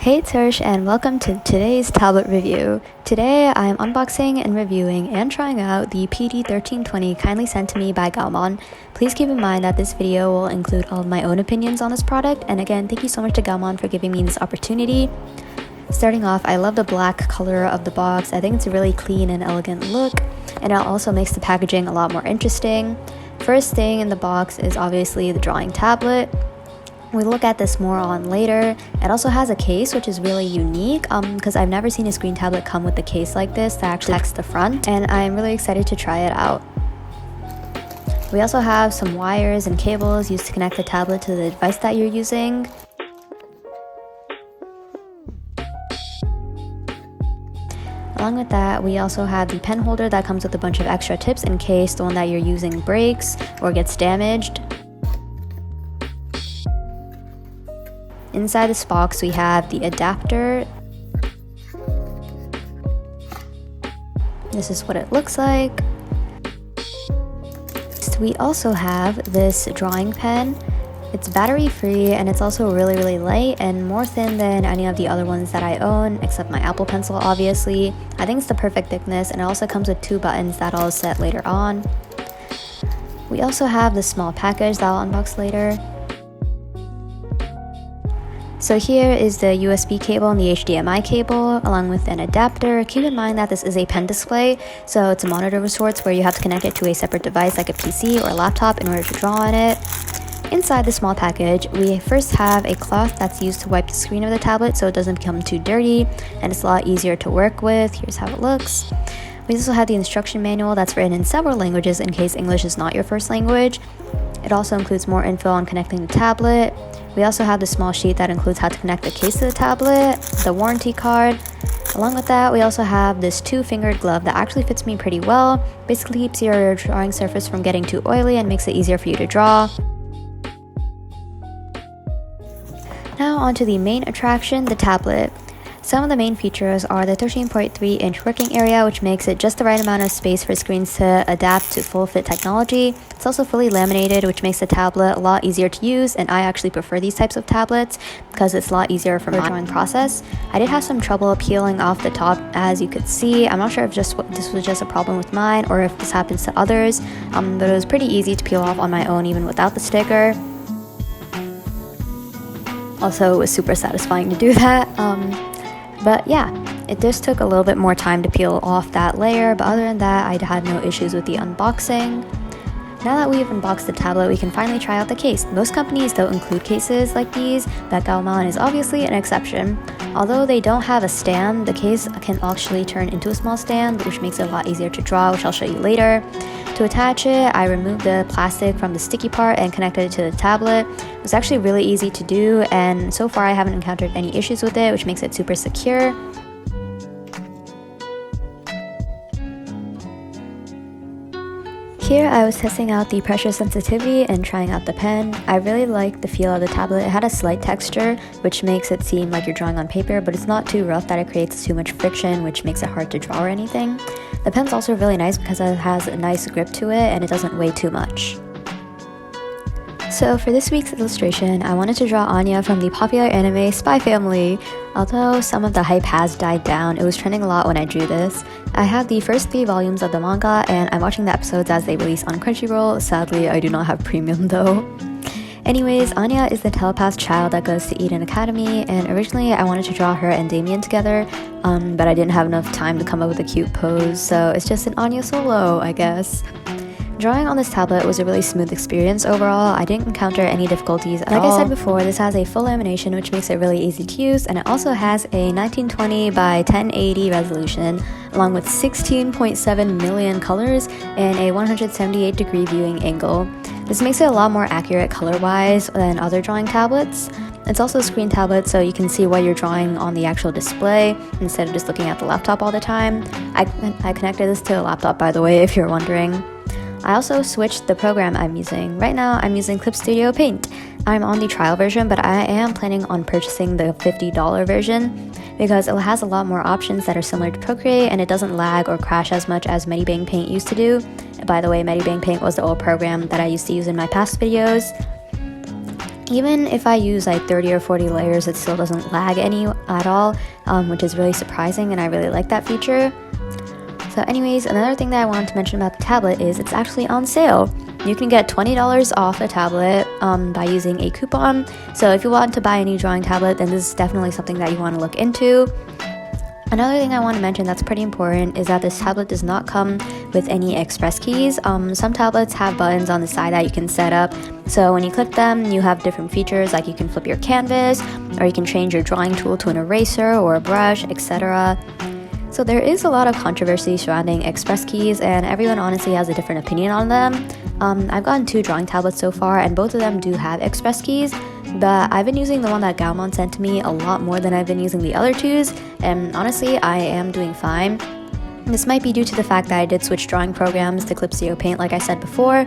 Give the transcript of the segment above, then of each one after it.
Hey, it's Hirsch and welcome to today's tablet review. Today I am unboxing and reviewing and trying out the PD1320 kindly sent to me by GAOMON. Please keep in mind that this video will include all of my own opinions on this product, and again, thank you so much to GAOMON for giving me this opportunity. Starting off, I love the black color of the box. I think it's a really clean and elegant look, and it also makes the packaging a lot more interesting. First thing in the box is obviously the drawing tablet. We'll look at this more on later. It also has a case, which is really unique because I've never seen a screen tablet come with a case like this that actually protects the front, and I'm really excited to try it out. We also have some wires and cables used to connect the tablet to the device that you're using. Along with that, we also have the pen holder that comes with a bunch of extra tips in case the one that you're using breaks or gets damaged. Inside this box, we have the adapter. This is what it looks like. We also have this drawing pen. It's battery free and it's also really light and more thin than any of the other ones that I own, except my Apple Pencil obviously. I think it's the perfect thickness, and it also comes with 2 buttons that I'll set later on. We also have this small package that I'll unbox later. So here is the USB cable and the HDMI cable, along with an adapter. Keep in mind that this is a pen display, so it's a monitor of sorts where you have to connect it to a separate device like a PC or a laptop in order to draw on it. Inside the small package, we first have a cloth that's used to wipe the screen of the tablet so it doesn't become too dirty, and it's a lot easier to work with. Here's how it looks. We also have the instruction manual that's written in several languages in case English is not your first language. It also includes more info on connecting the tablet. We also have the small sheet that includes how to connect the case to the tablet, the warranty card. Along with that, we also have this 2-fingered glove that actually fits me pretty well. Basically keeps your drawing surface from getting too oily and makes it easier for you to draw. Now onto the main attraction, the tablet. Some of the main features are the 13.3-inch working area, which makes it just the right amount of space for screens to adapt to full-fit technology. It's also fully laminated, which makes the tablet a lot easier to use, and I actually prefer these types of tablets because it's a lot easier for my drawing process. I did have some trouble peeling off the top, as you could see. I'm not sure if this was just a problem with mine or if this happens to others, but it was pretty easy to peel off on my own even without the sticker. Also, it was super satisfying to do that. But yeah, it just took a little bit more time to peel off that layer, but other than that, I had no issues with the unboxing. Now that we've unboxed the tablet, we can finally try out the case. Most companies don't include cases like these, but GAOMON is obviously an exception. Although they don't have a stand, the case can actually turn into a small stand, which makes it a lot easier to draw, which I'll show you later. To attach it, I removed the plastic from the sticky part and connected it to the tablet. It was actually really easy to do, and so far I haven't encountered any issues with it, which makes it super secure. Here I was testing out the pressure sensitivity and trying out the pen. I really liked the feel of the tablet. It had a slight texture, which makes it seem like you're drawing on paper, but it's not too rough that it creates too much friction, which makes it hard to draw or anything. The pen's also really nice because it has a nice grip to it and it doesn't weigh too much. So for this week's illustration, I wanted to draw Anya from the popular anime Spy Family. Although some of the hype has died down, it was trending a lot when I drew this. I have the first 3 volumes of the manga, and I'm watching the episodes as they release on Crunchyroll. Sadly, I do not have premium though. Anyways, Anya is the telepath child that goes to Eden Academy, and originally I wanted to draw her and Damien together, but I didn't have enough time to come up with a cute pose, so it's just an Anya solo, I guess. Drawing on this tablet was a really smooth experience overall. I didn't encounter any difficulties at all. Like I said before, this has a full lamination, which makes it really easy to use, and it also has a 1920 by 1080 resolution, along with 16.7 million colors and a 178-degree viewing angle. This makes it a lot more accurate color-wise than other drawing tablets. It's also a screen tablet, so you can see what you're drawing on the actual display instead of just looking at the laptop all the time. I connected this to a laptop, by the way, if you're wondering. I also switched the program I'm using. Right now, I'm using Clip Studio Paint. I'm on the trial version, but I am planning on purchasing the $50 version because it has a lot more options that are similar to Procreate, and it doesn't lag or crash as much as Medibang Paint used to do. By the way, Medibang Paint was the old program that I used to use in my past videos. Even if I use like 30 or 40 layers, it still doesn't lag any at all, which is really surprising, and I really like that feature. So anyways, another thing that I wanted to mention about the tablet is it's actually on sale. You can get $20 off a tablet by using a coupon. So if you want to buy a new drawing tablet, then this is definitely something that you want to look into. Another thing I want to mention that's pretty important is that this tablet does not come with any express keys. Some tablets have buttons on the side that you can set up. So when you click them, you have different features, like you can flip your canvas, or you can change your drawing tool to an eraser or a brush, etc. So there is a lot of controversy surrounding express keys, and everyone honestly has a different opinion on them. I've gotten 2 drawing tablets so far, and both of them do have express keys, but I've been using the one that GAOMON sent to me a lot more than I've been using the other 2s, and honestly, I am doing fine. This might be due to the fact that I did switch drawing programs to Clipsio Paint like I said before,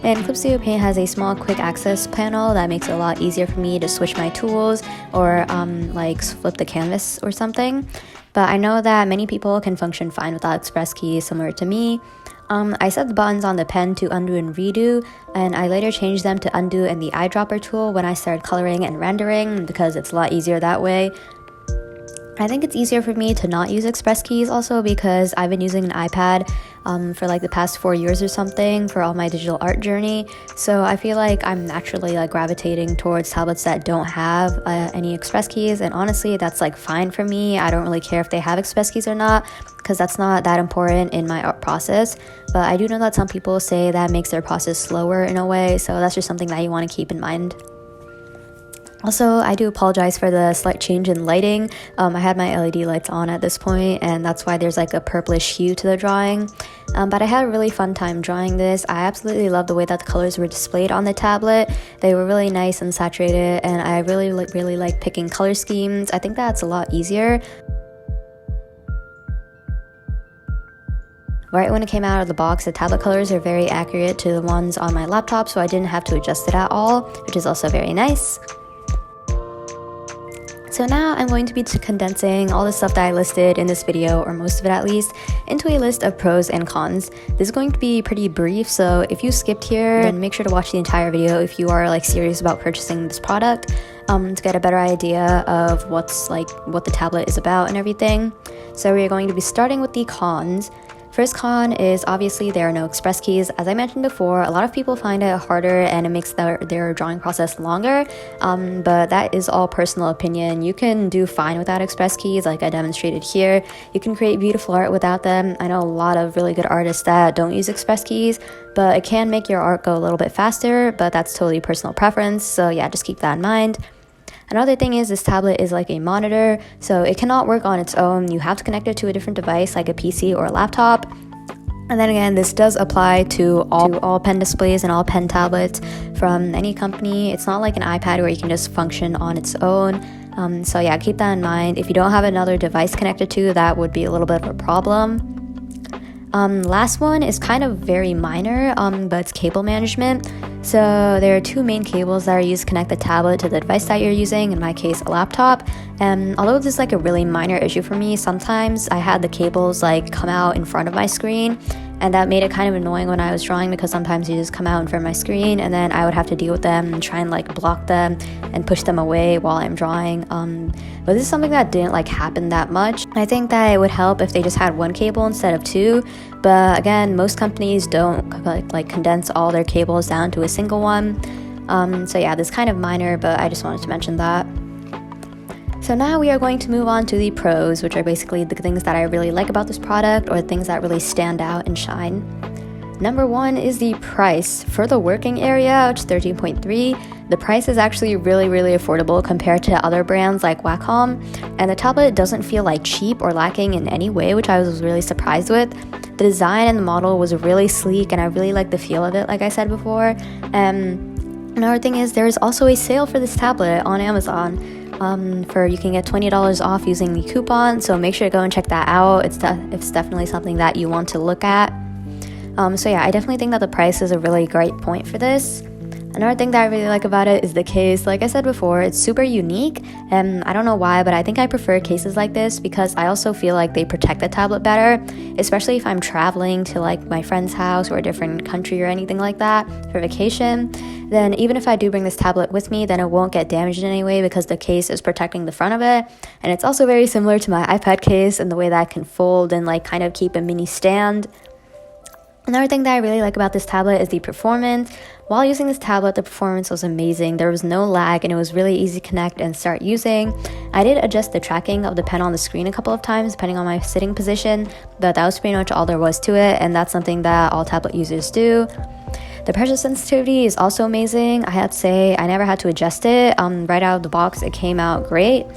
and Clipsio Paint has a small quick access panel that makes it a lot easier for me to switch my tools or like flip the canvas or something. But I know that many people can function fine without express keys similar to me. I set the buttons on the pen to undo and redo, and I later changed them to undo and the eyedropper tool when I started coloring and rendering because it's a lot easier that way. I think it's easier for me to not use express keys also because I've been using an iPad for like the past 4 years or something for all my digital art journey. So I feel like I'm naturally like gravitating towards tablets that don't have any express keys, and honestly that's like fine for me. I don't really care if they have express keys or not because that's not that important in my art process. But I do know that some people say that makes their process slower in a way, so that's just something that you want to keep in mind. Also, I do apologize for the slight change in lighting. I had my LED lights on at this point, and that's why there's like a purplish hue to the drawing. But I had a really fun time drawing this. I absolutely love the way that the colors were displayed on the tablet. They were really nice and saturated, and I really like picking color schemes. I think that's a lot easier. Right when it came out of the box, the tablet colors are very accurate to the ones on my laptop, so I didn't have to adjust it at all, which is also very nice. So now I'm going to be condensing all the stuff that I listed in this video, or most of it at least, into a list of pros and cons. This is going to be pretty brief, so if you skipped here, then make sure to watch the entire video if you are like serious about purchasing this product, to get a better idea of what the tablet is about and everything. So we are going to be starting with the cons. First con is obviously there are no express keys. As I mentioned before, a lot of people find it harder and it makes their drawing process longer, but that is all personal opinion. You can do fine without express keys like I demonstrated here. You can create beautiful art without them. I know a lot of really good artists that don't use express keys, but it can make your art go a little bit faster, but that's totally personal preference, so yeah, just keep that in mind. Another thing is this tablet is like a monitor, so it cannot work on its own. You have to connect it to a different device like a PC or a laptop. And then again, this does apply to all pen displays and all pen tablets from any company. It's not like an iPad where you can just function on its own. So yeah, keep that in mind. If you don't have another device connected to, that would be a little bit of a problem. Last one is kind of very minor, but it's cable management. So there are 2 main cables that are used to connect the tablet to the device that you're using, in my case a laptop. And although this is like a really minor issue for me, sometimes I had the cables like come out in front of my screen, and that made it kind of annoying when I was drawing because sometimes you just come out in front of my screen and then I would have to deal with them and try and like block them and push them away while I'm drawing. But this is something that didn't like happen that much. I think that it would help if they just had 1 cable instead of 2, but again, most companies don't like condense all their cables down to a single one. So yeah, this is kind of minor, but I just wanted to mention that. So now we are going to move on to the pros, which are basically the things that I really like about this product, or things that really stand out and shine. Number 1 is the price. For the working area, which is 13.3, the price is actually really affordable compared to other brands like Wacom, and the tablet doesn't feel like cheap or lacking in any way, which I was really surprised with. The design and the model was really sleek, and I really like the feel of it, like I said before. Another thing is there is also a sale for this tablet on Amazon. You can get $20 off using the coupon, so make sure to go and check that out. It's definitely something that you want to look at. So yeah, I definitely think that the price is a really great point for this. Another thing that I really like about it is the case. Like I said before, it's super unique, and I don't know why, but I think I prefer cases like this because I also feel like they protect the tablet better, especially if I'm traveling to like my friend's house or a different country or anything like that for vacation. Then even if I do bring this tablet with me, then it won't get damaged in any way because the case is protecting the front of it. And it's also very similar to my iPad case in the way that I can fold and like kind of keep a mini stand. Another thing that I really like about this tablet is the performance. While using this tablet, the performance was amazing. There was no lag and it was really easy to connect and start using. I did adjust the tracking of the pen on the screen a couple of times depending on my sitting position, but that was pretty much all there was to it, and that's something that all tablet users do. The pressure sensitivity is also amazing. I have to say I never had to adjust it. Right out of the box, it came out great.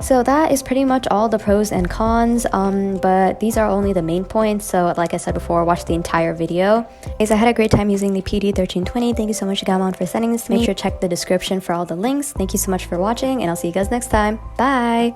So that is pretty much all the pros and cons, but these are only the main points. So like I said before, watch the entire video. Guys, I had a great time using the PD1320. Thank you so much to GAOMON for sending this to me. Make sure to check the description for all the links. Thank you so much for watching, and I'll see you guys next time. Bye!